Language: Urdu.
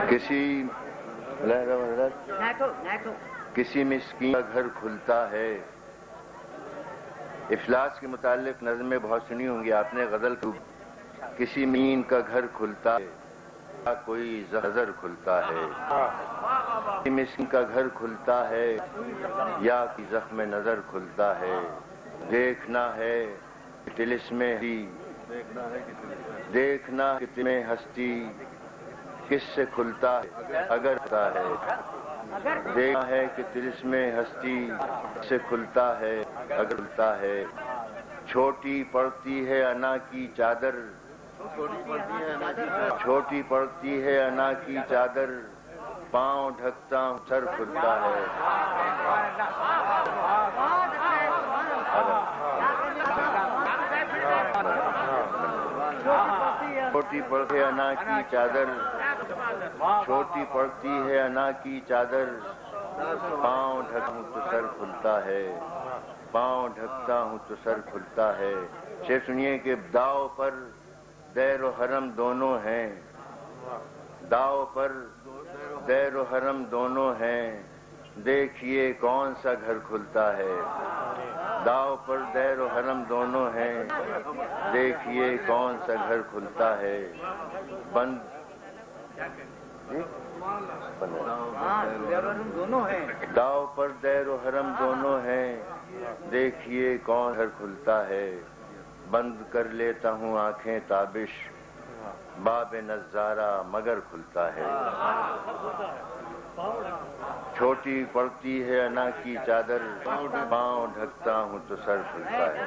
کسی مسکین کا گھر کھلتا ہے. افلاس کے متعلق نظمیں بہت سنی ہوں گی آپ نے. غزل کسی مسکین کا گھر کھلتا ہے یا کوئی زہر کھلتا ہے. کسی مسکین کا گھر کھلتا ہے یا کوئی زخم نظر کھلتا ہے. دیکھنا ہے طلسمِ ہستی کس سے کھلتا ہے اگر کھلتا ہے. دیکھنا ہے کہ طلسمِ ہستی کس سے کھلتا ہے اگر کھلتا ہے. چھوٹی پڑتی ہے انا کی چادر چھوٹی پڑتی ہے انا کی چادر پاؤں ڈھکتا ہوں سر کھلتا ہے. چھوٹی پڑتی ہے انا کی چادر چھوٹی پڑتی ہے انا کی چادر پاؤں ڈھکتا ہوں تو سر کھلتا ہے. پاؤں ڈھکتا ہوں تو سر کھلتا ہے. شعر سنیے کہ داؤ پر دیر و حرم دونوں ہیں. داؤ پر دیر و حرم دونوں ہیں. دیکھیے کون سا گھر کھلتا ہے. داؤ پر دیر و حرم دونوں ہیں. دیکھیے کون سا گھر کھلتا ہے. بند داؤ پر دیر و حرم دونوں ہیں. دیکھیے کون گھر کھلتا ہے. بند کر لیتا ہوں آنکھیں تابش باب نظارہ مگر کھلتا ہے. چھوٹی پڑتی ہے انا کی چادر پاؤں ڈھکتا ہوں تو سر کھلتا ہے.